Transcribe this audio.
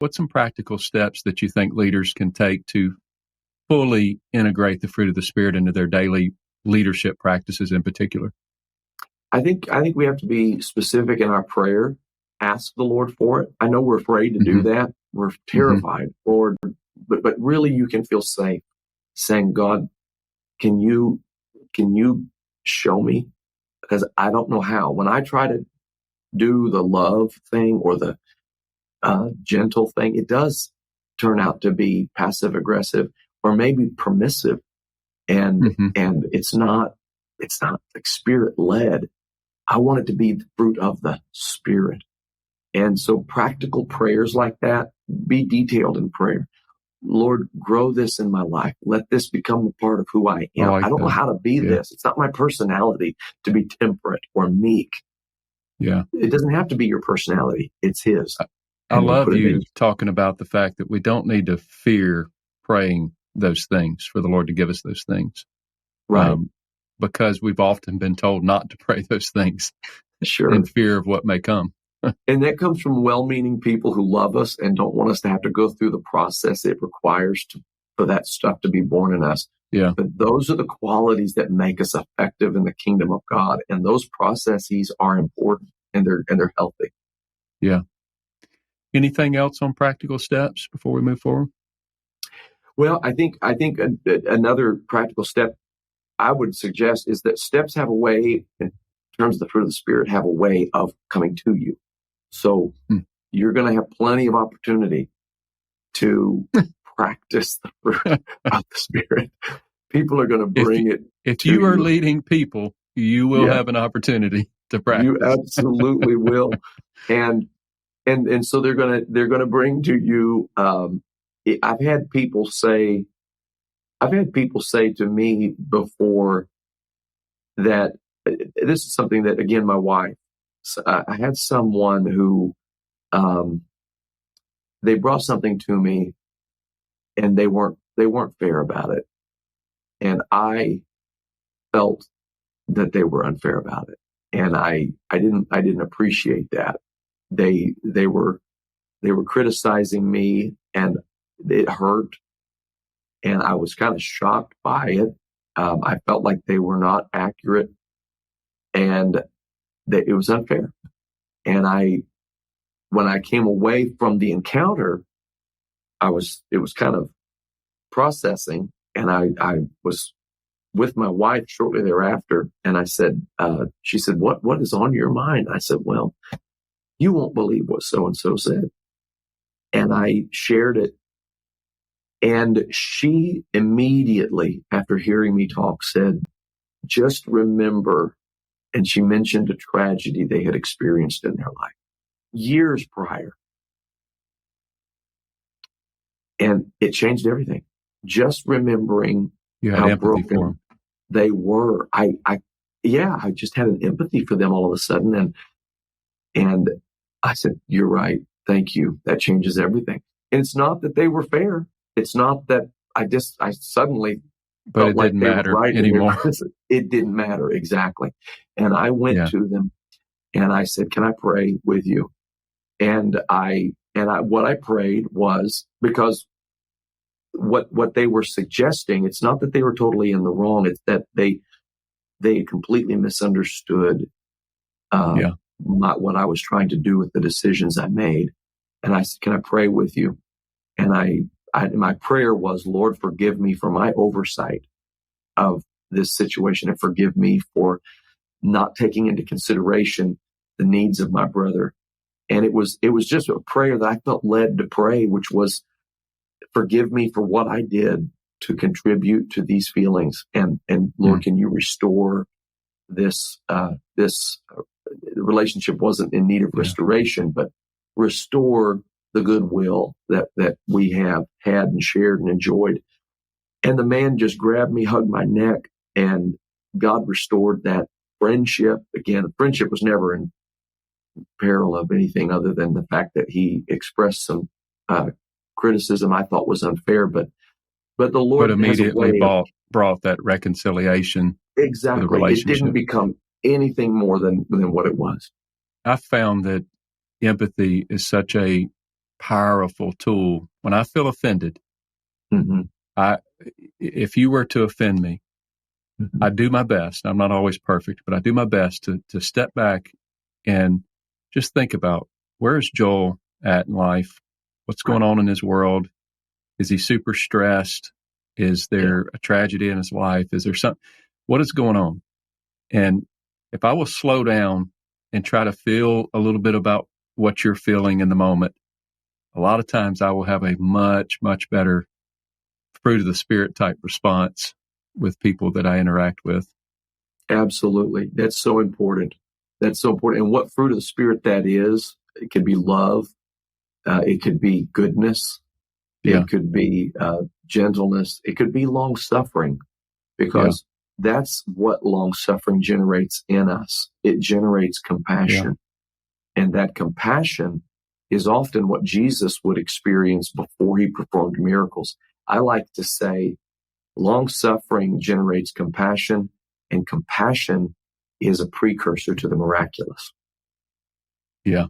what's some practical steps that you think leaders can take to fully integrate the fruit of the Spirit into their daily leadership practices in particular? I think we have to be specific in our prayer. Ask the Lord for it. I know we're afraid to do that. We're terrified, Lord, but really you can feel safe saying, God, can you show me? Because I don't know how. When I try to do the love thing or the gentle thing, it does turn out to be passive aggressive or maybe permissive, and it's not like Spirit led. I want it to be the fruit of the Spirit. And so practical prayers like that, be detailed in prayer. Lord, grow this in my life. Let this become a part of who I am. I don't know how to be this. It's not my personality to be temperate or meek. Yeah. It doesn't have to be your personality. It's His. I love you talking about the fact that we don't need to fear praying those things for the Lord to give us those things. Right. Because we've often been told not to pray those things in fear of what may come. And that comes from well-meaning people who love us and don't want us to have to go through the process it requires for that stuff to be born in us. Yeah. But those are the qualities that make us effective in the kingdom of God. And those processes are important and they're healthy. Yeah. Anything else on practical steps before we move forward? Well, I think another practical step I would suggest is that steps have a way, in terms of the fruit of the Spirit, have a way of coming to you. So you're going to have plenty of opportunity to practice the fruit of the Spirit. People are going to bring it. If you are leading people, you will have an opportunity to practice. You absolutely will. And so they're going to bring to you. I've had people say to me before that this is something that, again, my wife, I had someone who, they brought something to me and they weren't fair about it. And I felt that they were unfair about it. And I didn't appreciate that. They were criticizing me and it hurt. And I was kind of shocked by it. I felt like they were not accurate and that it was unfair. And when I came away from the encounter, it was kind of processing. And I was with my wife shortly thereafter. And I said, she said, what is on your mind? I said, well, you won't believe what so-and-so said. And I shared it. And she immediately, after hearing me talk, said, just remember, and she mentioned a tragedy they had experienced in their life years prior. And it changed everything. Just remembering how broken they were. I just had an empathy for them all of a sudden. And I said, you're right. Thank you. That changes everything. And it's not that they were fair. It's not that I suddenly but it didn't matter right anymore. It didn't matter. Exactly. And I went to them and I said, can I pray with you? And what I prayed was, because what they were suggesting, it's not that they were totally in the wrong. It's that they completely misunderstood what I was trying to do with the decisions I made. And I said, can I pray with you? And my prayer was, Lord, forgive me for my oversight of this situation and forgive me for not taking into consideration the needs of my brother. And it was just a prayer that I felt led to pray, which was, forgive me for what I did to contribute to these feelings. And Lord, can you restore this? This relationship wasn't in need of restoration, but restore the goodwill that we have had and shared and enjoyed. And the man just grabbed me, hugged my neck, and God restored that friendship. Again, the friendship was never in peril of anything other than the fact that he expressed some criticism I thought was unfair, but the Lord immediately brought that reconciliation. Exactly. It didn't become anything more than what it was. I found that empathy is such a powerful tool. When I feel offended, Mm-hmm. If you were to offend me, Mm-hmm. I do my best. I'm not always perfect, but I do my best to step back and just think about, where's Joel at in life? What's going on in his world? Is he super stressed? Is there a tragedy in his life? Is there something? What is going on? And if I will slow down and try to feel a little bit about what you're feeling in the moment, a lot of times I will have a much, much better fruit of the Spirit type response with people that I interact with. Absolutely. That's so important. That's so important. And what fruit of the Spirit that is, it could be love. It could be goodness. Yeah. It could be gentleness. It could be long suffering, because that's what long suffering generates in us. It generates compassion. And that compassion is often what Jesus would experience before he performed miracles. I like to say long suffering generates compassion, and compassion is a precursor to the miraculous. Yeah.